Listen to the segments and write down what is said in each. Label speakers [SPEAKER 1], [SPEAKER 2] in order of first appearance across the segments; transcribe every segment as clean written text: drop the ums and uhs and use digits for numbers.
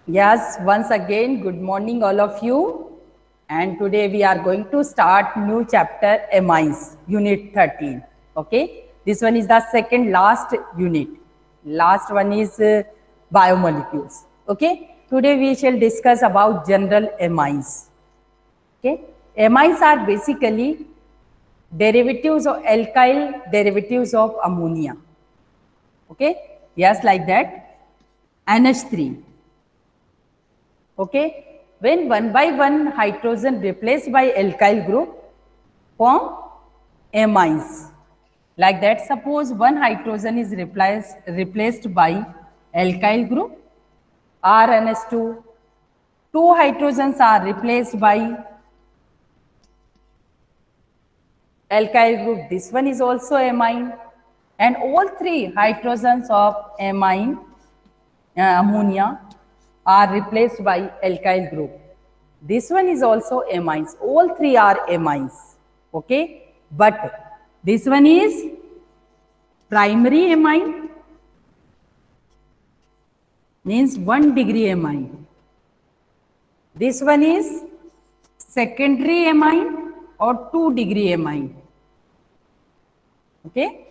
[SPEAKER 1] Yes, once again, good morning, all of you. And today we are going to start new chapter amines, unit 13. Okay, this one is the second last unit. Last one is biomolecules. Okay, today we shall discuss about general amines. Okay, amines are basically derivatives of alkyl derivatives of ammonia. Okay, yes, like that. NH3. Okay, when one by one hydrogen replaced by alkyl group form amines. Like that, suppose one hydrogen is replaced by alkyl group RNS2, two hydrogens are replaced by alkyl group, this one is also amine, and all three hydrogens of amine ammonia are replaced by alkyl group. This one is also amines. All three are amines. Okay. But this one is primary amine, means 1 degree amine. This one is secondary amine or 2 degree amine. Okay.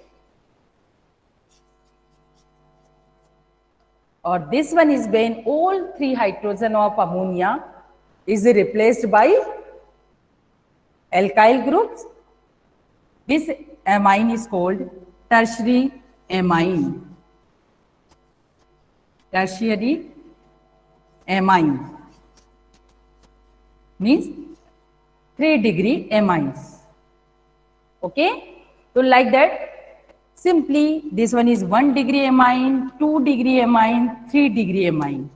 [SPEAKER 1] Or this one is when all three hydrogen of ammonia is replaced by alkyl groups. This amine is called tertiary amine. Tertiary amine means 3 degree amines. Okay, so like that, simply this one is 1 degree amine, 2 degree amine, 3 degree amine.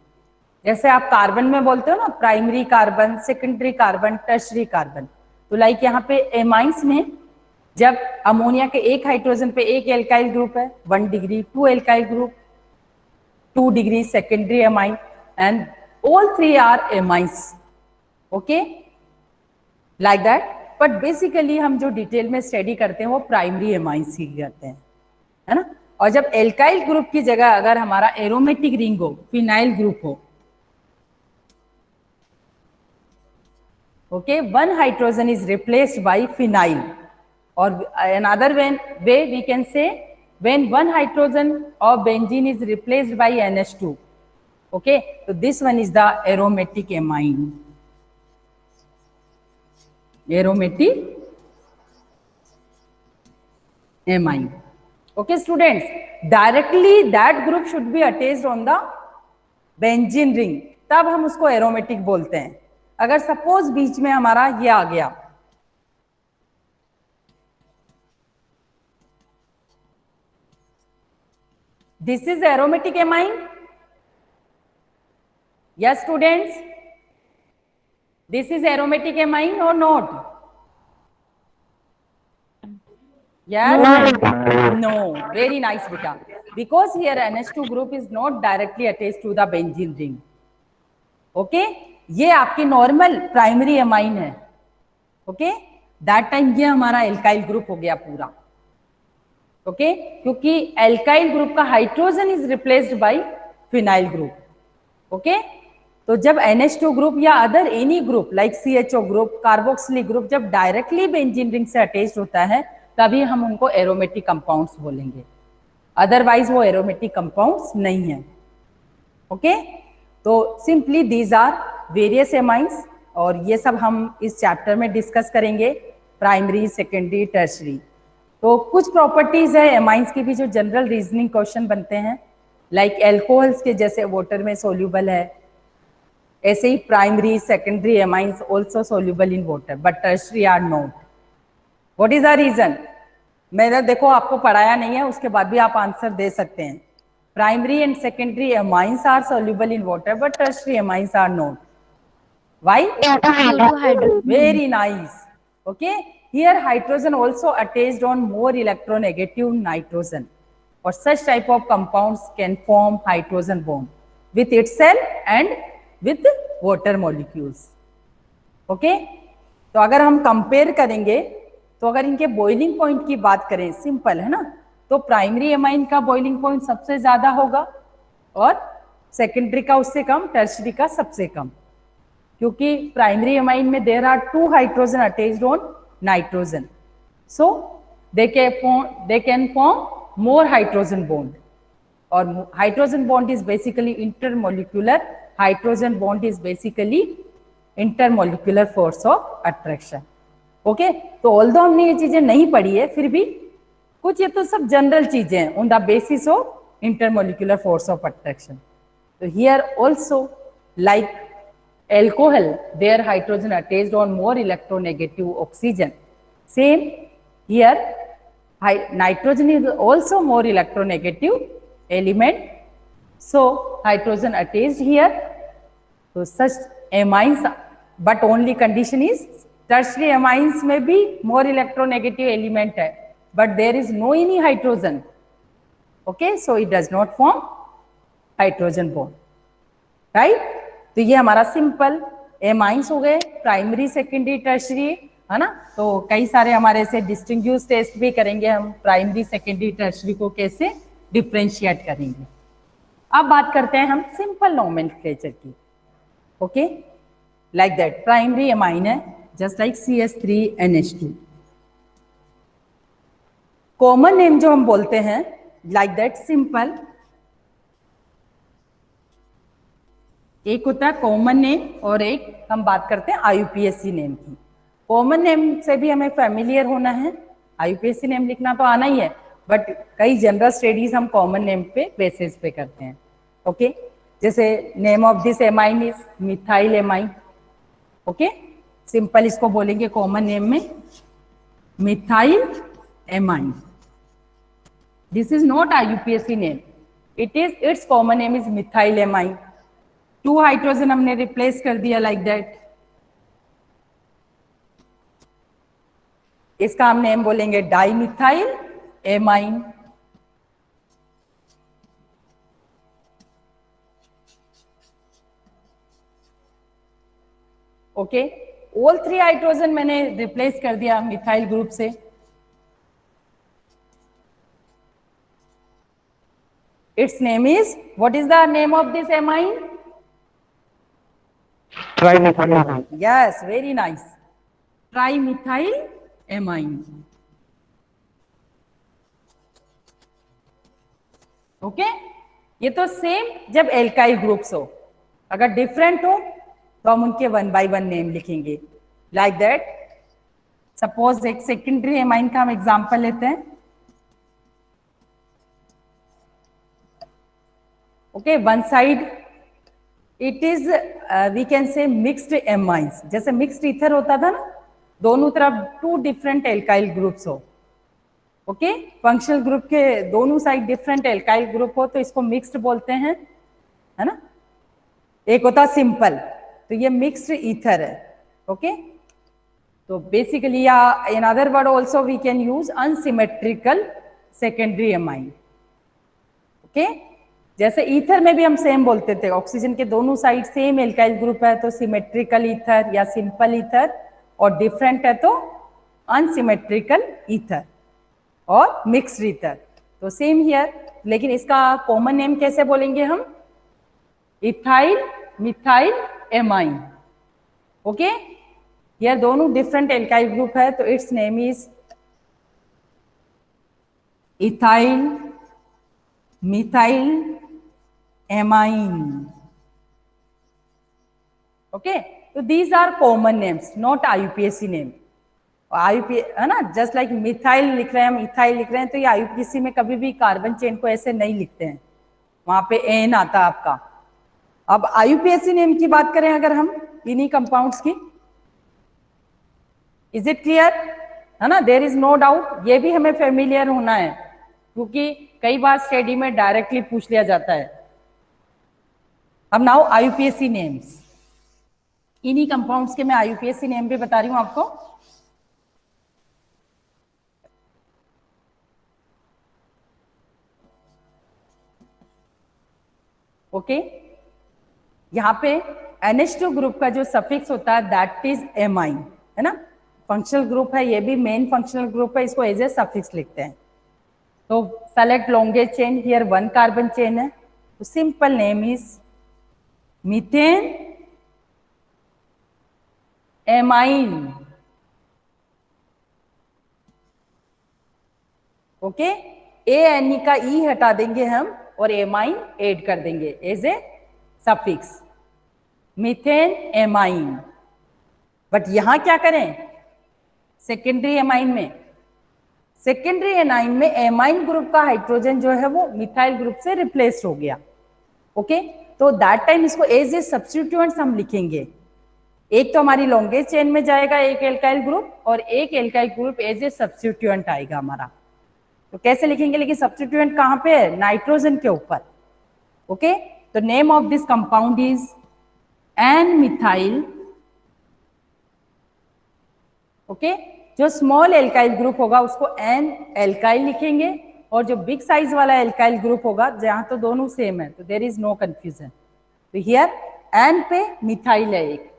[SPEAKER 1] जैसे आप carbon में बोलते हो ना, primary carbon, secondary carbon, tertiary carbon, तो like यहाँ पे amines में जब अमोनिया के एक हाइड्रोजन पे एक एल्काइल ग्रुप है 1 degree, 2 alkyl group 2 degree secondary amine, and all 3 are amines. Okay, like that. But basically हम जो डिटेल में स्टडी करते हैं वो प्राइमरी एमाइंस ही करते हैं, है ना. और जब एल्काइल ग्रुप की जगह अगर हमारा एरोमेटिक रिंग हो, फिनाइल ग्रुप हो, okay, one hydrogen is replaced by phenyl, or another way we can say when one hydrogen of benzene is replaced by NH2. Okay, so this one is the aromatic amine. Aromatic amine. Okay students, directly that group should be attached on the benzene ring, तब हम उसको aromatic बोलते हैं. अगर suppose बीच में हमारा ये आ गया, this is aromatic amine. Yes students, this is aromatic amine or not? Yes, no. Very nice बेटा, because here NH2 group is not directly attached to the benzene ring. Okay, ये आपकी नॉर्मल प्राइमरी अमाइन है. Okay, that time ये हमारा alkyl group हो गया पूरा. Okay, क्योंकि एल्काइल ग्रुप का hydrogen is replaced by phenyl group. Okay, तो जब NH2 ग्रुप या other any group like CHO group, carboxylic group जब डायरेक्टली बेंजीन रिंग से अटैच्ड होता है तभी हम उनको एरोमेटिक कंपाउंड्स बोलेंगे, अदरवाइज वो एरोमेटिक कंपाउंड्स नहीं है. ओके, तो simply these are various amines, और ये सब हम इस चैप्टर में डिस्कस करेंगे, प्राइमरी, सेकेंडरी, टर्शरी. तो कुछ प्रॉपर्टीज है एमाइंस की भी जो जनरल रीजनिंग क्वेश्चन बनते हैं, लाइक एल्कोहल्स के जैसे वाटर में सोल्यूबल है, ऐसे ही primary secondary amines also soluble in water but tertiary are not. What is the reason? मैंने देखो आपको पढ़ाया नहीं है, उसके बाद भी आप आंसर दे सकते हैं. Primary and secondary amines are soluble in water, but tertiary amines are not. Why? Very nice. Okay. Here hydrogen also attached on more electronegative nitrogen, or such type of compounds can form hydrogen bond with itself and with water molecules. Okay. तो अगर हम compare करेंगे तो अगर इनके boiling point की बात करें, सिंपल है ना, तो प्राइमरी एमाइन का बॉइलिंग पॉइंट सबसे ज्यादा होगा और सेकेंडरी का उससे कम, टर्शरी का सबसे कम, क्योंकि प्राइमरी एमाइन में there are 2 hydrogen attached on nitrogen, so they can form more hydrogen bond, और hydrogen bond is basically intermolecular, hydrogen bond is basically intermolecular force of attraction. Okay, तो although हमने ये चीजें नहीं पढ़ी है, फिर भी कुछ ये तो सब जनरल चीजें हैं on the basis of intermolecular force of attraction. तो here also like alcohol, their hydrogen attached on more electronegative oxygen. Same here, nitrogen is also more electronegative element, so hydrogen attached here. So such amines, but only condition is tertiary amines may be more electronegative element hai, but there is no any hydrogen. Okay, so it does not form hydrogen bond, right? तो ये हमारा simple amines हो गए, primary, secondary, tertiary, है ना। तो कई सारे हमारे से डिस्टिंग्विश टेस्ट भी करेंगे हम, प्राइमरी, सेकेंडरी, टर्शरी को कैसे डिफ्रेंशिएट करेंगे। अब बात करते हैं हम सिंपल नोमेनक्लेचर की। Okay, like that primary amine है just like CH3NH2। Common name जो हम बोलते हैं लाइक दैट सिंपल, एक होता है कॉमन नेम और एक हम बात करते हैं IUPAC नेम की। कॉमन नेम से भी हमें फैमिलियर होना है, IUPAC नेम लिखना तो आना ही है, बट कई जनरल स्टडीज हम कॉमन नेम पे बेसिस पे करते हैं। ओके, जैसे name of this amine is methyl amine. Okay, simple इसको बोलेंगे कॉमन नेम में methyl amine. This is not IUPAC name, it's common name is methyl amine. 2 hydrogen हमने रिप्लेस कर दिया लाइक दैट, इसका हम नेम बोलेंगे dimethyl amine. Okay, all 3 hydrogen मैंने रिप्लेस कर दिया मिथाइल ग्रुप से, it's name is, what is the name of this amine?
[SPEAKER 2] Trimethyl.
[SPEAKER 1] Yes, very nice. Trimethyl amine. Okay, ये तो सेम जब एल्काइल ग्रुप्स हो, अगर डिफरेंट हो तो हम उनके 1 by 1 नेम लिखेंगे लाइक दैट। सपोज एक सेकेंडरी एमाइन का हम एग्जांपल लेते हैं। Okay, one side it is we can say mixed amines, जैसे मिक्स्ड ईथर होता था ना, दोनों तरफ 2 डिफरेंट एल्काइल ग्रुप्स हो। ओके, फंक्शनल ग्रुप के दोनों साइड डिफरेंट एल्काइल ग्रुप हो तो इसको मिक्स्ड बोलते हैं, है ना। एक होता सिंपल, तो ये मिक्स्ड ईथर है। ओके, तो बेसिकली या in other word also we can use unsymmetrical secondary amine. Okay, जैसे ईथर में भी हम सेम बोलते थे, ऑक्सीजन के दोनों साइड सेम एल्काइल ग्रुप है तो सिमेट्रिकल ईथर या सिंपल ईथर, और डिफरेंट है तो अनसिमेट्रिकल ईथर और मिक्स्ड ईथर। तो सेम हियर, लेकिन इसका कॉमन नेम कैसे बोलेंगे हम? Ethyl methyl amine. Okay, here दोनों डिफरेंट एल्काइल ग्रुप है तो its name is ethyl methyl amine. Okay, तो these are common names, not IUPAC name. है ना, जस्ट लाइक मिथाइल लिख रहे हैं हम, इथाइल लिख रहे हैं, तो ये IUPAC में कभी भी कार्बन चेन को ऐसे नहीं लिखते हैं, वहां पे एन आता है आपका। अब IUPAC नेम की बात करें अगर हम इन्हीं कंपाउंड्स की, इज इट क्लियर? है ना, देयर इज नो डाउट, ये भी हमें फेमिलियर होना है क्योंकि कई बार स्टडी में डायरेक्टली पूछ लिया जाता है। अब नाउ IUPAC नेम्स, इन्हीं कंपाउंड्स के मैं IUPAC नेम भी बता रही हूं आपको। ओके, यहाँ पे NH2 ग्रुप का जो सफिक्स होता है दैट इज एमाइन, है ना। फंक्शनल ग्रुप है, ये भी मेन फंक्शनल ग्रुप है, इसको एज ए सफिक्स लिखते हैं। तो select longest chain, here 1 carbon chain है, तो simple name is methane amine. Okay, A का ई हटा देंगे हम और एमाइन ऐड कर देंगे as a suffix, methane amine. But यहां क्या करें, सेकेंडरी एमाइन में, सेकेंडरी एमाइन में एमाइन ग्रुप का हाइड्रोजन जो है वो मिथाइल ग्रुप से रिप्लेस हो गया। ओके, तो दैट टाइम इसको एज ए सब्स्टिट्यूएंट्स हम लिखेंगे। एक तो हमारी लॉन्गेस्ट चेन में जाएगा एक एल्काइल ग्रुप और एक alkyl group as a substituent आएगा हमारा। तो कैसे लिखेंगे, लेकिन सब्स्टिट्यूएंट कहां पे है, नाइट्रोजन के ऊपर। ओके, तो name of this compound is N methyl. Okay, जो स्मॉल एल्काइल ग्रुप होगा उसको एन एल्काइल लिखेंगे और जो बिग साइज वाला एल्काइल ग्रुप होगा, जहां तो दोनों सेम है तो देयर इज नो कंफ्यूजन। तो हियर एन पे मिथाइल है एक,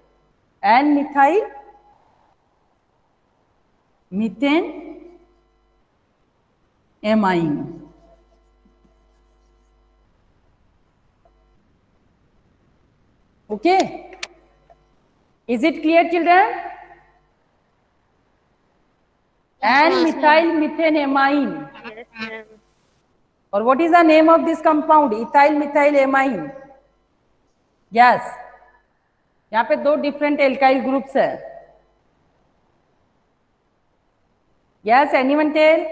[SPEAKER 1] N methyl methane amine. Okay, is it clear children? N methyl methane amine. और what is the name of this compound, ethyl methyl amine. Yes, यहाँ पे दो different alkyl groups है। Yes, anyone tell?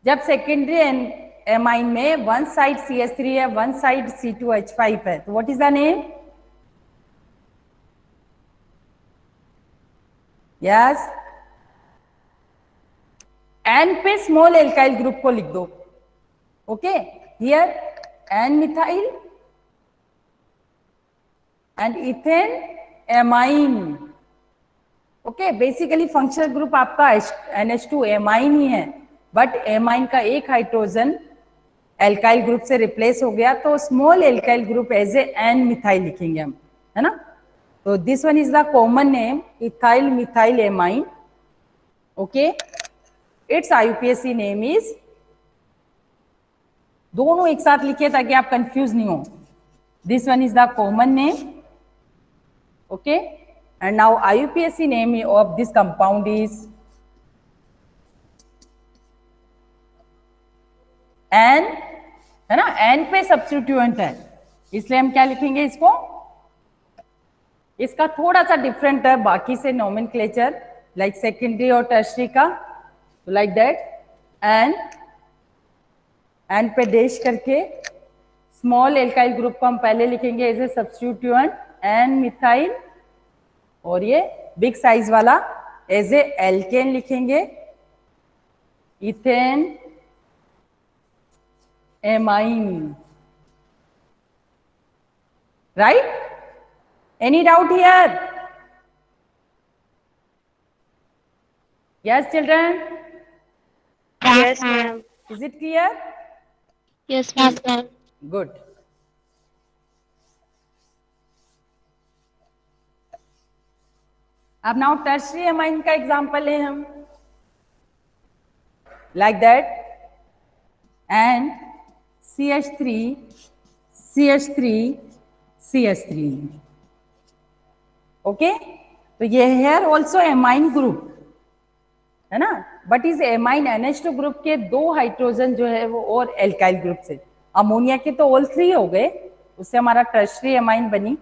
[SPEAKER 1] जब secondary amine में one side CH3 है, one side C2H5 है, तो what is the name? Yes, N पे स्मॉल एल्काइल ग्रुप को लिख दो। Okay, here N methyl and ethane amine. Okay, basically functional group आपका NH2 एमाइन ही है, बट एमाइन का एक हाइड्रोजन एल्काइल ग्रुप से रिप्लेस हो गया, तो small alkyl group as A N methyl लिखेंगे हम, है ना। तो this one is the common name, ethyl methyl amine. Okay, it's IUPAC name is, दोनों एक साथ लिखिए ताकि आप कंफ्यूज नहीं हो। This one is the common name. Okay, and now IUPAC name of this compound is N, है ना, एन पे सब्स्टिट्यूएंट है इसलिए हम क्या लिखेंगे इसको, इसका थोड़ा सा डिफरेंट है बाकी से नोमेनक्लेचर, लाइक सेकेंडरी और टर्शरी का, लाइक दैट एन, एन पे डैश करके स्मॉल एल्काइल ग्रुप को हम पहले लिखेंगे as a substituent N methyl, और ये बिग साइज वाला एज ए एल्केन लिखेंगे ethane amine. Right, any doubt here? Yes children?
[SPEAKER 2] Yes, ma'am.
[SPEAKER 1] Is it clear?
[SPEAKER 2] Yes, ma'am.
[SPEAKER 1] Good. अब नाउ टर्शरी एमाइन का एग्जांपल ले हम, like that and CH3 CH3 CH3। Okay, तो ये है also amine group, है ना, बट इस एमाइन NH2 ग्रुप के दो हाइड्रोजन जो है वो और एल्काइल ग्रुप से, अमोनिया के तो ऑल 3 हो गए, उससे हमारा टर्शरी एमाइन बनी।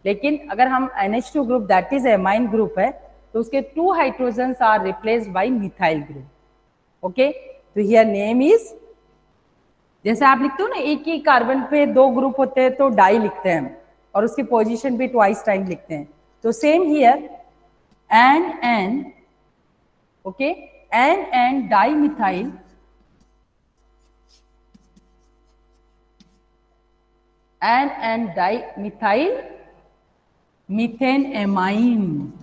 [SPEAKER 1] लेकिन अगर हम NH2 group that is amine group है तो उसके 2 hydrogens are replaced by methyl group. Okay, तो हियर नेम इज, जैसे आप लिखते हो ना एक ही कार्बन पे 2 ग्रुप होते हैं तो डाई लिखते हैं हम, और उसकी पोजीशन भी ट्वाइस टाइम लिखते हैं, तो same here N, okay, N dimethyl N dimethyl methane amine.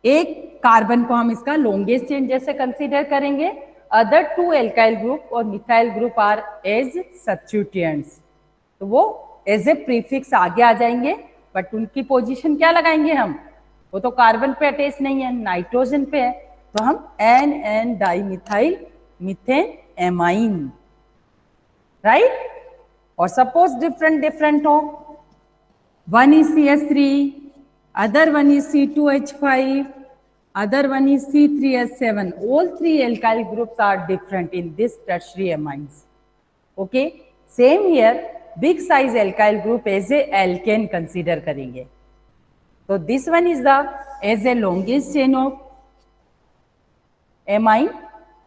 [SPEAKER 1] एक कार्बन को हम इसका लॉन्गेस्ट चेन जैसे कंसीडर करेंगे, अदर 2 एल्काइल ग्रुप और methyl group are as substituents, तो वो एज ए प्रीफिक्स आगे आ जाएंगे, बट उनकी पोजीशन क्या लगाएंगे हम, वो तो कार्बन पे अटैच नहीं है, नाइट्रोजन पे है, तो हम NN dimethyl methane amine, right. और सपोज डिफरेंट डिफरेंट हो, one is CS3, other one is C2H5, other one is C3H7. All three alkyl groups are different in this tertiary amines. Okay, same here, big size alkyl group as a alkane consider करेंगे. So this one is the as a longest chain of amine,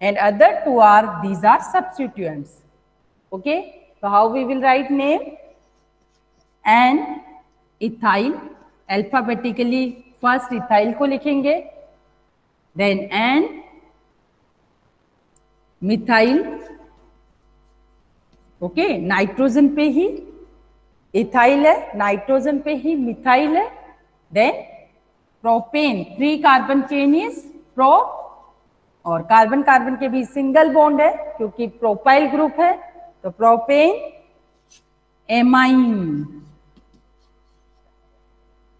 [SPEAKER 1] and other two are, these are substituents. Okay, so how we will write name? N ethyl, alphabetically first ethyl को लिखेंगे, then N methyl, okay, nitrogen पे ही ethyl है, nitrogen पे ही methyl है, then propane, 3 carbon chain is pro, और carbon carbon के बीच सिंगल बॉन्ड है क्योंकि प्रोपाइल ग्रुप है, तो प्रोपेन एमाइन,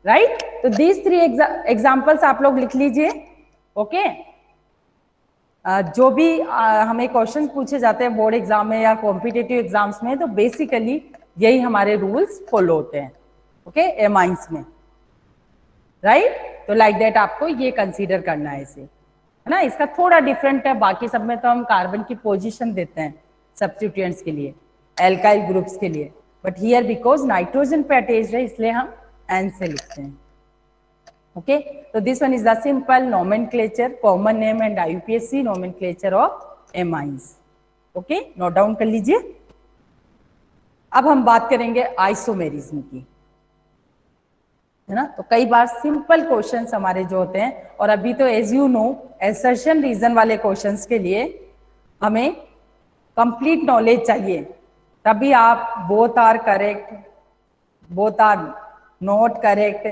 [SPEAKER 1] राइट। तो दीज 3 एग्जाम्पल्स आप लोग लिख लीजिए, ओके। जो भी हमें क्वेश्चन पूछे जाते हैं बोर्ड एग्जाम में या कॉम्पिटिटिव एग्जाम्स में, तो बेसिकली यही हमारे रूल्स फॉलो होते हैं, ओके, एमाइंस में, राइट। तो लाइक दैट आपको ये कंसीडर करना है इसे, है ना। इसका थोड़ा डिफरेंट है, बाकी सब में तो हम कार्बन की पोजीशन देते हैं सब्स्टिट्यूएंट्स के लिए, एल्काइल ग्रुप्स के लिए, बट हियर बिकॉज नाइट्रोजन पे अटैच्ड है इसलिए हम एन से लिखते हैं, ओके। तो this one is the simple nomenclature, common name and IUPAC nomenclature of amines, okay, note down कर लीजिए। अब हम बात करेंगे आइसोमेरिज्म की, है ना। तो कई बार सिंपल क्वेश्चंस हमारे जो होते हैं, और अभी तो as you know assertion reason वाले क्वेश्चंस के लिए हमें कंप्लीट नॉलेज चाहिए, तभी आप both are correct, both are not correct,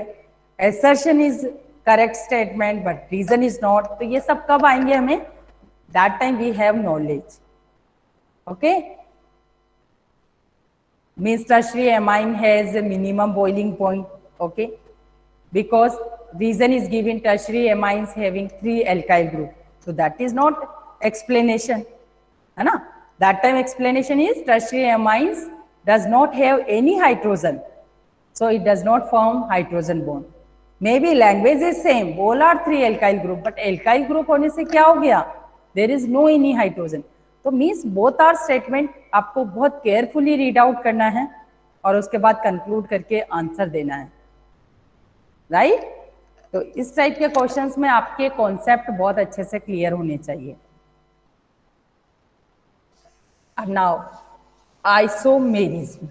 [SPEAKER 1] assertion is correct statement but reason is not, तो ये सब कब आएंगे हमें? that time we have knowledge, okay। means tertiary amine has a minimum boiling point, okay, because reason is given tertiary amines having 3 alkyl group, so that is not explanation, है ना। that time explanation is tertiary amines does not have any hydrogen, so it does not form hydrogen bond. Maybe language is same, all are 3 alkyl group, but alkyl group होने से क्या हो गया? There is no any hydrogen. तो means both are statement आपको बहुत carefully read out करना है और उसके बाद कंक्लूड करके आंसर देना है, राइट। तो इस टाइप के क्वेश्चंस में आपके कॉन्सेप्ट बहुत अच्छे से क्लियर होने चाहिए। अब now isomerism,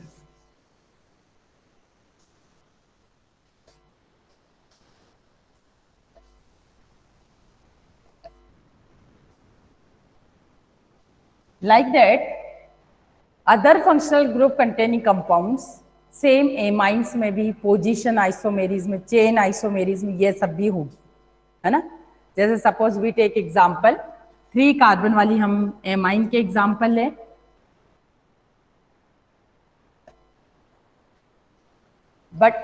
[SPEAKER 1] like that other functional group containing compounds, same amines में भी पोजीशन आइसोमेरिज्म, चेन आइसोमेरिज्म, ये सब भी होगी, है ना। जैसे suppose we take example 3 carbon वाली हम एमाइन के एग्जांपल लें, बट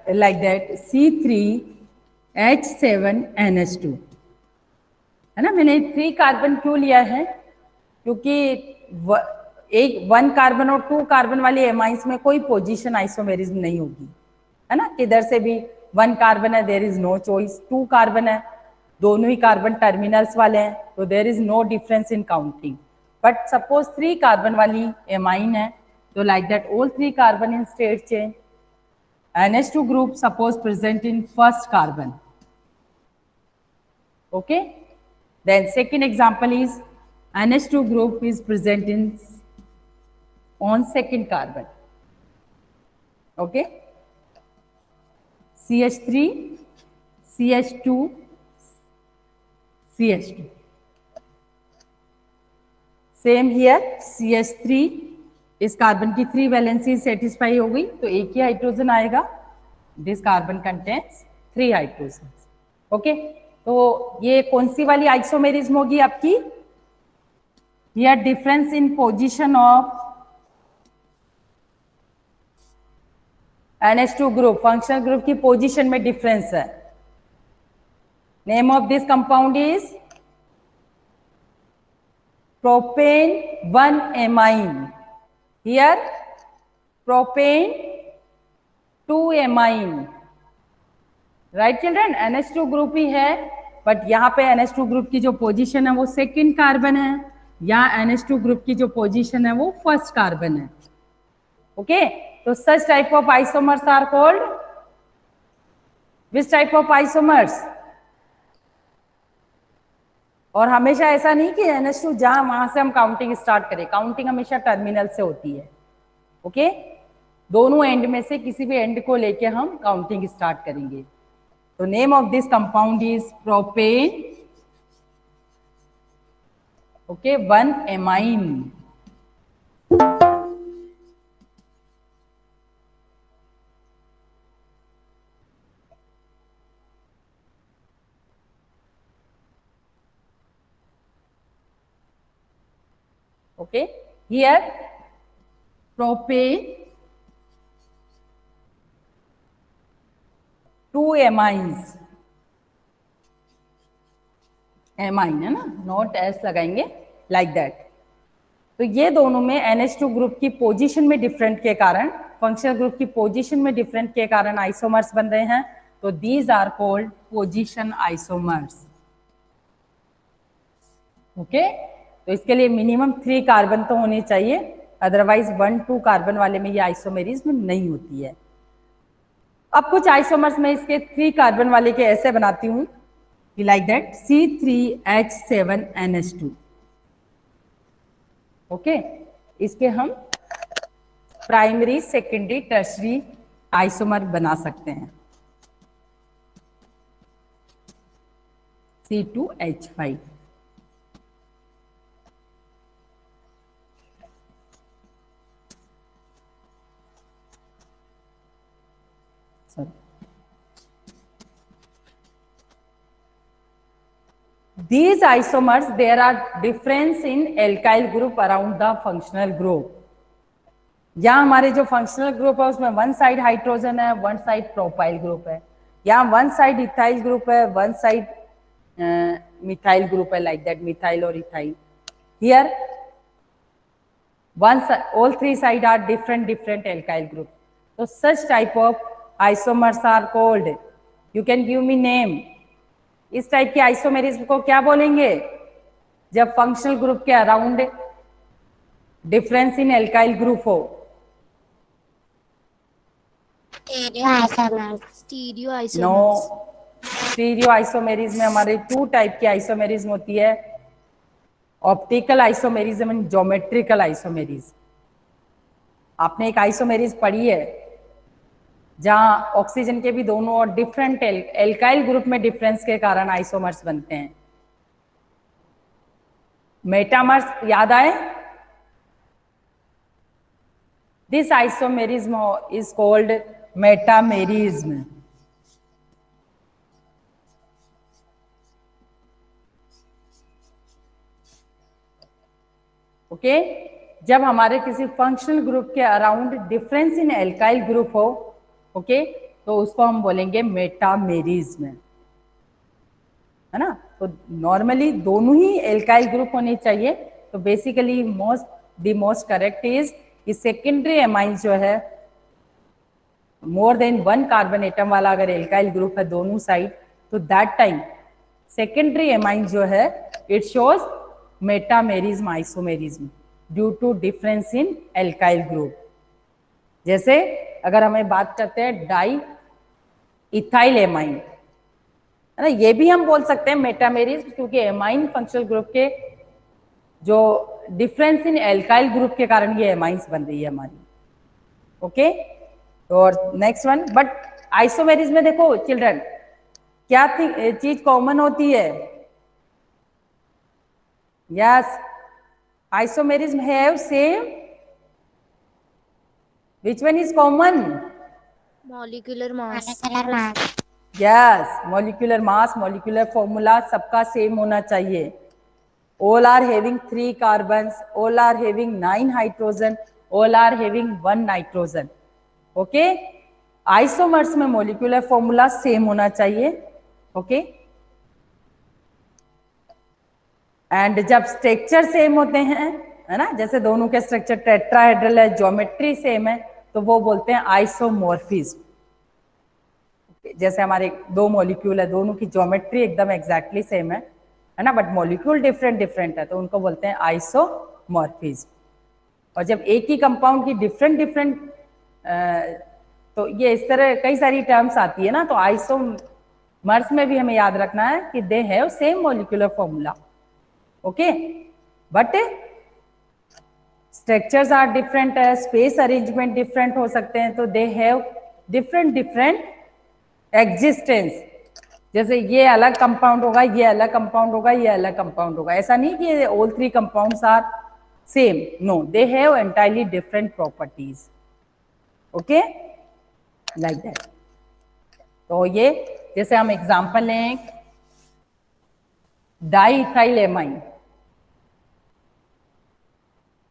[SPEAKER 1] लाइक दैट C3H7NH2, है ना। मैंने 3 कार्बन क्यों लिया है? क्योंकि 1 कार्बन और 2 कार्बन वाली एमाइंस में कोई पोजीशन आइसोमेरिज्म नहीं होगी, है ना। किधर से भी 1 कार्बन है, there is no choice, 2 carbon है, दोनों ही कार्बन टर्मिनल्स वाले हैं, तो there is no difference in counting. But suppose 3 carbon वाली एमाइन है, तो like that all 3 carbon in straight chain, NH2 group suppose present in first carbon, okay. Then second example is NH2 group is present in on second carbon, okay. CH3 CH2 CH2, same here CH3, इस carbon की 3 valency satisfy हो गई तो एक ही hydrogen आएगा, this carbon contains 3 hydrogen, okay. तो ये कौन सी वाली आइसोमेरिज्म होगी आपकी? Here difference in position of NH2 group, functional group की पोजीशन में डिफरेंस है। Name of this compound is propane 1 amine. Here propane 2 amine. Right children, NH2 group ही है, बट यहाँ पे NH2 ग्रुप की जो पोजीशन है वो सेकंड कार्बन है, यहाँ NH2 ग्रुप की जो पोजीशन है वो फर्स्ट कार्बन है. ओके, तो such type of isomers are called, which type of isomers. और हमेशा ऐसा नहीं कि NH2 जहां वहां से हम काउंटिंग स्टार्ट करें, काउंटिंग हमेशा टर्मिनल से होती है. ओके, दोनों एंड में से किसी भी एंड को लेके हम काउंटिंग स्टार्ट करेंगे. तो name of this compound is propane, okay, 1 amine. Okay, here propane 2 amines, amine है ना, नॉट एस लगाएंगे, लाइक दैट. तो ये दोनों में NH2 ग्रुप की पोजीशन में डिफरेंट के कारण, फंक्शनल ग्रुप की पोजीशन में डिफरेंट के कारण आइसोमर्स बन रहे हैं. तो these are called position isomers. Okay, तो इसके लिए मिनिमम 3 कार्बन तो होने चाहिए, अदरवाइज 1-2 कार्बन वाले में ये आइसोमेरिज्म नहीं होती है. अब कुछ आइसोमर्स में इसके 3 कार्बन वाले के ऐसे बनाती हूँ, लाइक दैट C3H7NH2. ओके, इसके हम प्राइमरी, सेकेंडरी, टर्शरी आइसोमर बना सकते हैं. C2H5. These isomers, there are difference in alkyl group around the functional group. यहाँ हमारे जो फंक्शनल ग्रुप है उसमें वन साइड हाइड्रोजन है, वन साइड प्रोपाइल ग्रुप है. यहाँ वन साइड इथाइल ग्रुप है, वन साइड मिथाइल ग्रुप है, लाइक दैट, मिथाइल और ethyl. Here all 3 side are different alkyl group. So such type of isomers are called, you can give me name. इस type के isomerism को क्या बोलेंगे? जब functional group के around difference in alkyl group हो.
[SPEAKER 2] Stereo
[SPEAKER 1] no, stereo isomerism में हमारे 2 टाइप की आइसोमेरिज्म होती है, optical isomerism and geometrical isomerism. आपने एक आइसोमेरिज्म पढ़ी है जहां ऑक्सीजन के भी दोनों और डिफरेंट एल्काइल ग्रुप में डिफरेंस के कारण आइसोमर्स बनते हैं. मेटामर्स याद आए? This isomerism is called metamerism. Okay, जब हमारे किसी फंक्शनल ग्रुप के around difference in alkyl group हो, ओके, तो उसको हम बोलेंगे मेटामेरिज्म, है ना. तो नॉर्मली दोनों ही एल्काइल ग्रुप होने चाहिए. तो बेसिकली मोस्ट करेक्ट इज कि सेकेंडरी एमाइन जो है, मोर देन 1 कार्बन एटम वाला अगर एल्काइल ग्रुप है दोनों साइड, तो दैट टाइम सेकेंडरी एमाइन जो है it shows metamerism isomerism due to difference in alkyl group. जैसे अगर हमें बात करते हैं डाई इथाइल एमाइन, है ना, ये भी हम बोल सकते हैं मेटामेरिज्म, क्योंकि एमाइन फंक्शनल ग्रुप के जो डिफरेंस इन एल्काइल ग्रुप के कारण ये एमाइंस बन रही है हमारी. ओके, और नेक्स्ट वन, बट आइसोमेरिज्म में देखो चिल्ड्रन क्या चीज कॉमन होती है? Yes, isomerism have same. Which one is common?
[SPEAKER 2] Molecular mass.
[SPEAKER 1] Yes, molecular mass, molecular formula सबका सेम होना चाहिए. All are having 3 carbons, all are having 9 hydrogen, all are having 1 nitrogen. Okay? Isomers में molecular formula same होना चाहिए. Okay? And जब structure same होते हैं, है ना, जैसे दोनों के स्ट्रक्चर टेट्राहेड्रल है, ज्योमेट्री सेम है, तो वो बोलते हैं आइसोमॉर्फिज्म। जैसे हमारे दो मॉलिक्यूल है, दोनों की ज्योमेट्री एकदम एग्जैक्टली सेम है ना, बट मॉलिक्यूल डिफरेंट डिफरेंट है, तो उनको बोलते हैं आइसोमॉर्फिज्म। और जब एक ही कंपाउंड की डिफरेंट डिफरेंट, तो ये इस तरह कई सारी टर्म्स आती है ना, तो आइसोमर्स में भी हमें याद रखना है कि they have same molecular formula, okay, but structures are different है, स्पेस अरेंजमेंट डिफरेंट हो सकते हैं, तो they have different different existence. जैसे ये अलग कंपाउंड होगा, ये अलग कंपाउंड होगा, ये अलग कंपाउंड होगा, ऐसा नहीं कि all three compounds are same, no, they have entirely different properties, okay, like that. तो ये जैसे हम एग्जांपल लें, diethyl amine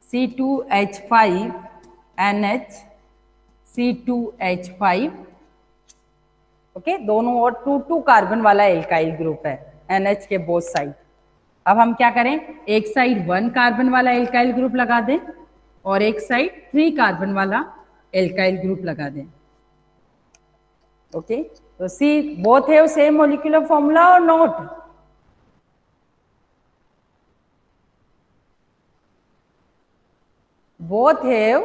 [SPEAKER 1] C2H5NH C2H5, okay, दोनों और 2 कार्बन वाला एल्काइल ग्रुप है NH के बोथ साइड। अब हम क्या करें, एक साइड 1 कार्बन वाला एल्काइल ग्रुप लगा दें और एक साइड 3 कार्बन वाला एल्काइल ग्रुप लगा दें, ओके, तो see both have same molecular formula or not, both have,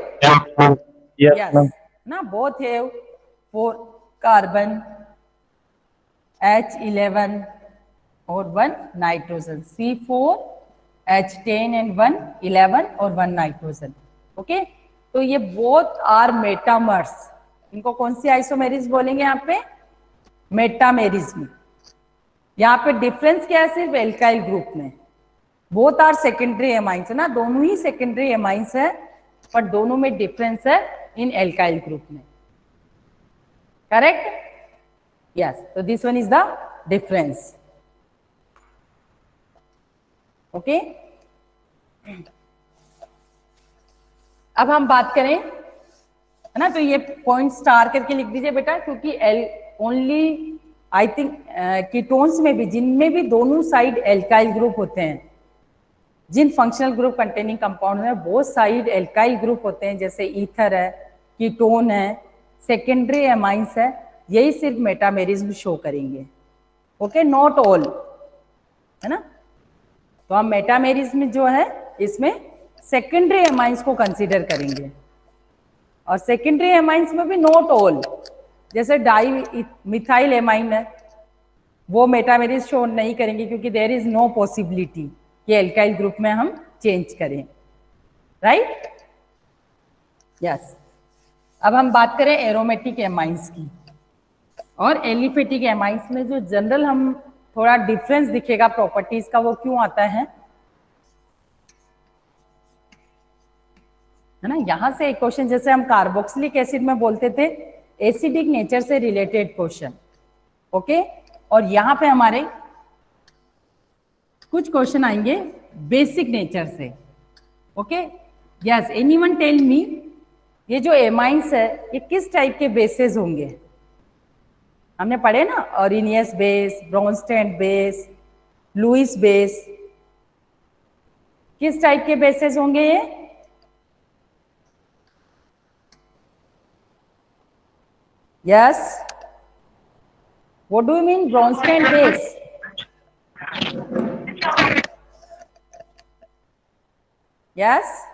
[SPEAKER 1] yes, ना, both have 4 कार्बन H11 और 1 नाइट्रोजन, C4H10 एंड 1 11 और 1 नाइट्रोजन, ओके। तो ये बोथ आर मेटामर्स, इनको कौन सी आइसोमेरिज्म बोलेंगे, यहाँ पे मेटामेरिज्म। यहाँ पे डिफरेंस क्या है, सिर्फ एल्काइल ग्रुप में, बोथ आर सेकेंडरी एमाइंस है ना, दोनों ही सेकेंडरी एमाइंस है, पर दोनों में डिफरेंस है इन एल्काइल ग्रुप में, करेक्ट, यस, तो this one is the difference, okay. अब हम बात करें, है ना, तो ये पॉइंट स्टार करके लिख दीजिए बेटा, क्योंकि ओनली आई थिंक कीटोन्स में भी, जिनमें भी दोनों साइड एल्काइल ग्रुप होते हैं, जिन फंक्शनल ग्रुप कंटेनिंग कंपाउंड में वो साइड एल्काइल ग्रुप होते हैं, जैसे ईथर है, कीटोन है, सेकेंडरी एमाइंस है, यही सिर्फ मेटामेरिज्म शो करेंगे, ओके, नॉट ऑल, है ना। तो हम मेटामेरिज्म जो है इसमें सेकेंडरी एमाइंस को कंसीडर करेंगे, और सेकेंडरी एमाइंस में भी नॉट ऑल, जैसे डाई मिथाइल एमाइन है, वो मेटामेरिज्म शो नहीं करेंगे, क्योंकि देयर इज नो पॉसिबिलिटी कि एल्काइल ग्रुप में हम चेंज करें, राइट, यस। अब हम बात करें एरोमेटिक एमाइंस की, और एलिफेटिक एमाइंस में जो जनरल हम थोड़ा डिफरेंस दिखेगा प्रॉपर्टीज का, वो क्यों आता है ना, यहां से एक क्वेश्चन, जैसे हम कार्बोक्सिलिक एसिड में बोलते थे एसिडिक नेचर से रिलेटेड क्वेश्चन, ओके, और यहां पे हमारे कुछ क्वेश्चन आएंगे बेसिक नेचर से, okay, yes, anyone tell me, ये जो एमाइंस है ये किस टाइप के बेसेस होंगे, हमने पढ़े ना, Arrhenius base, Bronsted base, Lewis base, किस टाइप के बेसेस होंगे ये, yes, what do you mean Bronsted base, yes,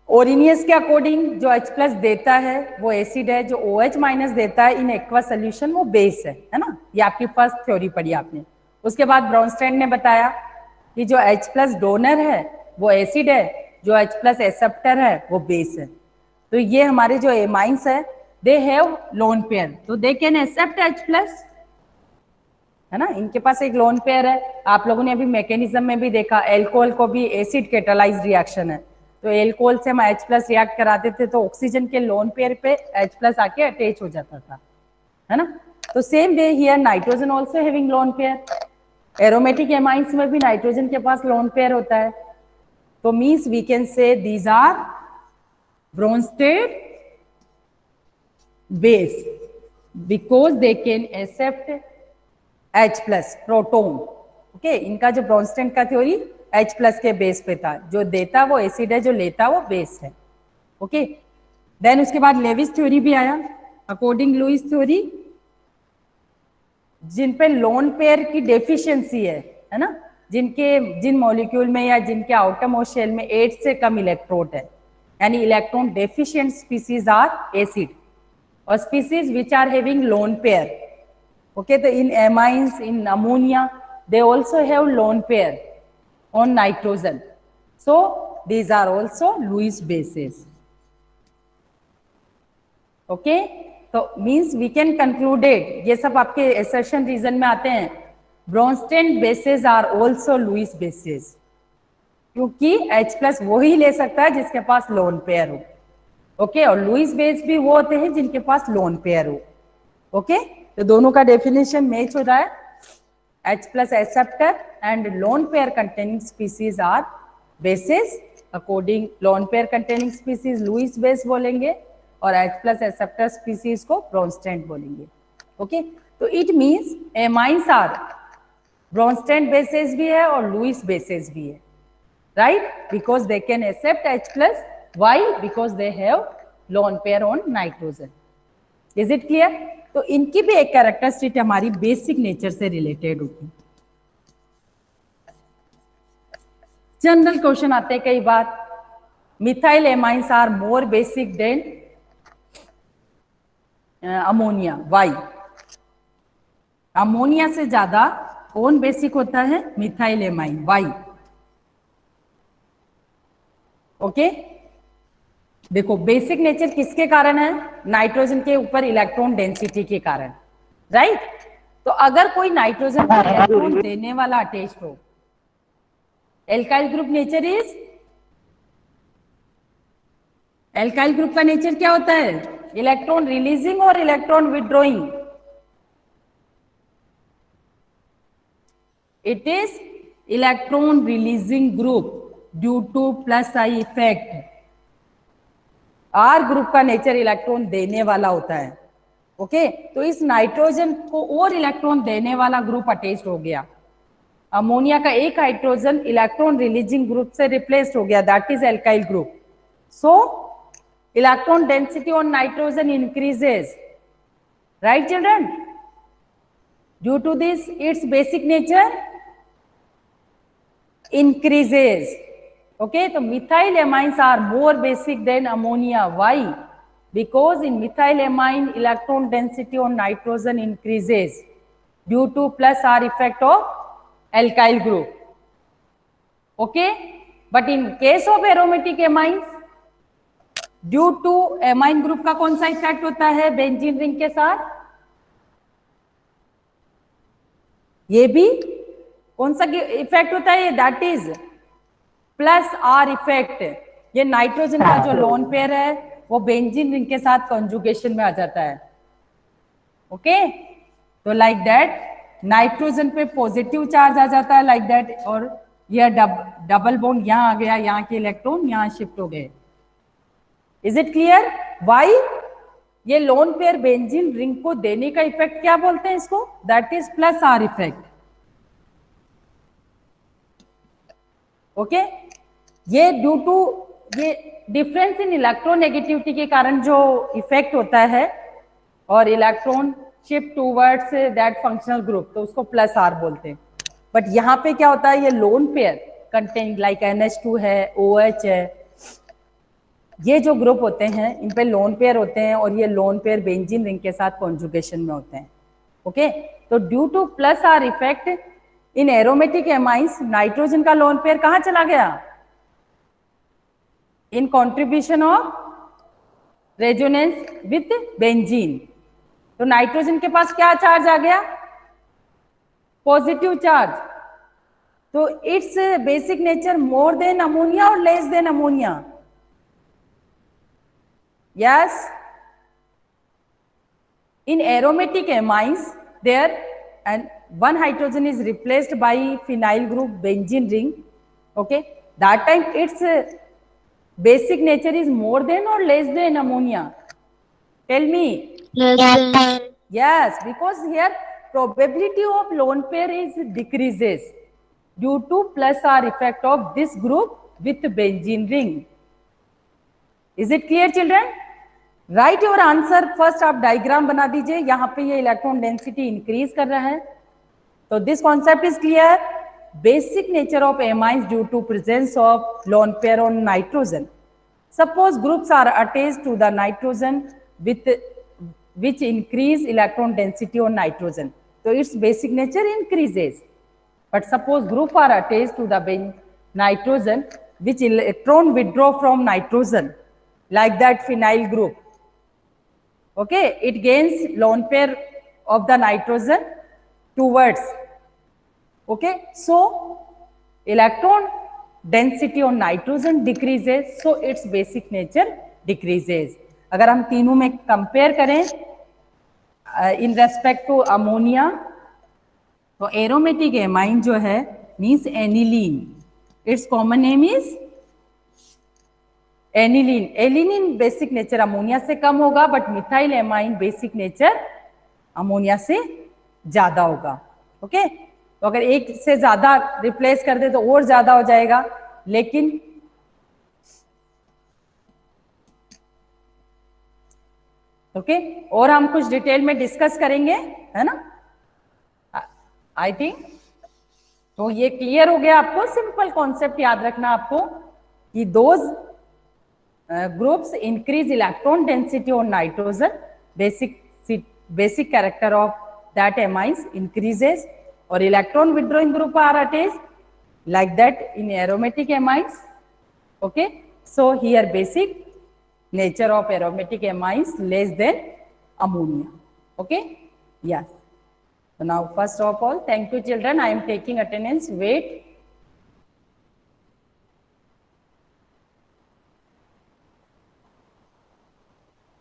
[SPEAKER 1] Arrhenius के अकॉर्डिंग जो H प्लस देता है वो एसिड है, जो OH माइनस देता है इन एक्वा सोल्यूशन वो बेस है ना, ये आपकी फर्स्ट थ्योरी पढ़ी आपने। उसके बाद ब्रोंस्टेड ने बताया कि जो H प्लस डोनर है वो एसिड है, जो H प्लस एक्सेप्टर है वो बेस है। तो ये हमारे जो एमाइंस है दे हैव लोन पेयर, तो they can accept H plus, है ना, इनके पास एक लोन पेयर है। आप लोगों ने अभी मैकेनिज्म में भी देखा, एल्कोहल को भी एसिड कैटालाइज्ड रिएक्शन है, तो एल्कोहल से हम H प्लस रिएक्ट कराते थे तो ऑक्सीजन के लोन पेयर पे H प्लस आके अटैच हो जाता था, है ना। तो same way here nitrogen also having lone pair, aromatic amines में भी नाइट्रोजन के पास लोन पेयर होता है, तो means we can say these are Bronsted base because they can accept H plus proton. Okay, इनका जो ब्रॉन्स्टेड का थ्योरी H प्लस के बेस पे था, जो देता वो एसिड है, जो लेता वो बेस है। ओके, देन उसके बाद लेविस थ्योरी भी आया। अकॉर्डिंग लुईस थ्योरी, जिन पे लोन पेयर की डेफिशिएंसी है ना, जिन मॉलिक्यूल में या जिनके आउटर मोस्ट शेल में 8 से कम इलेक्ट्रोड है, यानी electron deficient species are acid, और species which are having lone pair. Okay, तो in amines, in ammonia, they also have lone pair on nitrogen, so these are also Lewis bases. Okay, तो means we can concluded, ये सब आपके assertion reason में आते हैं, Bronsted bases are also Lewis bases, क्योंकि H plus वो ही ले सकता है जिसके पास लोन पेयर हो। ओके, और लुईस बेस भी वो होते हैं जिनके पास लोन पेयर हो। ओके, तो दोनों का डेफिनेशन मैच हो रहा है। H plus acceptor and lone pair containing species are bases. According lone pair containing species Lewis base बोलेंगे, और H plus acceptor species को Bronsted बोलेंगे। ओके, तो it means amines are Bronsted bases भी है और Lewis bases भी है, right? Because they can accept H plus. Why? Because they have lone pair on nitrogen. Is it clear? तो इनकी भी एक कैरेक्टरिस्टिक हमारी बेसिक नेचर से रिलेटेड होती। जनरल क्वेश्चन आते हैं कई बार, methyl amines are more basic than ammonia, why? Ammonia से ज्यादा कौन बेसिक होता है? Methyl amine, why? ओके, देखो बेसिक नेचर किसके कारण है? नाइट्रोजन के ऊपर इलेक्ट्रॉन डेंसिटी के कारण, राइट? तो अगर कोई नाइट्रोजन को इलेक्ट्रॉन देने वाला अटैच्ड हो, alkyl group nature is, alkyl group का नेचर क्या होता है? इलेक्ट्रॉन रिलीजिंग और electron withdrawing. It is electron releasing group due to plus I effect. R group का नेचर इलेक्ट्रॉन देने वाला होता है। ओके, तो इस नाइट्रोजन को और इलेक्ट्रॉन देने वाला ग्रुप अटैच्ड हो गया, अमोनिया का एक हाइड्रोजन इलेक्ट्रॉन रिलीजिंग ग्रुप से रिप्लेस्ड हो गया, that is alkyl group. So electron density on nitrogen increases, right children? Due to this its basic nature increases. Okay, so methyl amines are more basic than ammonia. Why? Because in methyl amine electron density on nitrogen increases due to plus R effect of alkyl group. Okay, but in case of aromatic amines, due to amine group का कौन सा effect होता है benzene ring के साथ? ये भी कौन सा इफेक्ट होता है? That is plus R effect. ये नाइट्रोजन का जो लोन पेयर है वो बेंजीन रिंग के साथ कॉन्जुगेशन में आ जाता है। ओके, तो लाइक दैट नाइट्रोजन पे पॉजिटिव चार्ज आ जाता है लाइक दैट, और यह डबल बॉन्ड यहाँ आ गया, यहाँ के इलेक्ट्रॉन यहाँ शिफ्ट हो गए। Is it clear? वाई? ये लोन पेयर बेंजीन रिंग को देने का इफेक्ट क्या बोलते हैं इसको? That is plus R effect. Okay, ये ड्यू टू ये डिफरेंस इन इलेक्ट्रोनेगेटिविटी के कारण जो इफेक्ट होता है, और electron shift towards that functional group, तो उसको प्लस आर बोलते हैं। बट यहाँ पे क्या होता है? ये lone pair contain like NH2 है, OH है, ये जो ग्रुप होते हैं इन पे लोन पेयर होते हैं, और ये लोन पेयर बेंजीन रिंग के साथ कॉन्जुगेशन में होते हैं। ओके, तो due to plus R effect in aromatic amines, nitrogen का लोन पेयर कहां चला गया? In contribution of resonance with benzene. तो नाइट्रोजन के पास क्या चार्ज आ गया? Positive charge. तो its basic nature more than ammonia or less than ammonia? Yes, in aromatic amines there and one hydrogen is replaced by phenyl group benzene ring. Okay, that time its basic nature is more than or less than ammonia? Tell me.
[SPEAKER 2] Less than.
[SPEAKER 1] Yes, because here probability of lone pair is decreases due to plus R effect of this group with benzene ring. Is it clear children? Write your answer. First आप diagram बना दीजिए. यहाँ पे ये electron density increase कर रहा है. तो this concept is clear. Basic nature of amines due to presence of lone pair on nitrogen. Suppose groups are attached to the nitrogen with which increase electron density on nitrogen. So its basic nature increases. But suppose group are attached to the nitrogen which electron withdraw from nitrogen, like that phenyl group. Okay, it gains lone pair of the nitrogen towards. Okay, so electron density on nitrogen decreases, so its basic nature decreases. अगर हम तीनों में compare करें in respect two ammonia, तो aromatic amine जो है means aniline, it's common name is aniline. Alanine basic nature ammonia से कम होगा, but methyl amine basic nature ammonia से ज्यादा होगा. ओके, तो अगर एक से ज्यादा रिप्लेस कर दे तो और ज्यादा हो जाएगा, लेकिन ओके और हम कुछ डिटेल में डिस्कस करेंगे, है ना. आई थिंक तो ये क्लियर हो गया आपको. सिंपल कॉन्सेप्ट याद रखना आपको कि those groups increase electron density on nitrogen, basic character of that amines increases, और electron withdrawing group are attached like that in aromatic amines. Okay, so here basic nature of aromatic amines less than ammonia. Okay, yes. So now first of all, thank you children. I am taking attendance. Wait.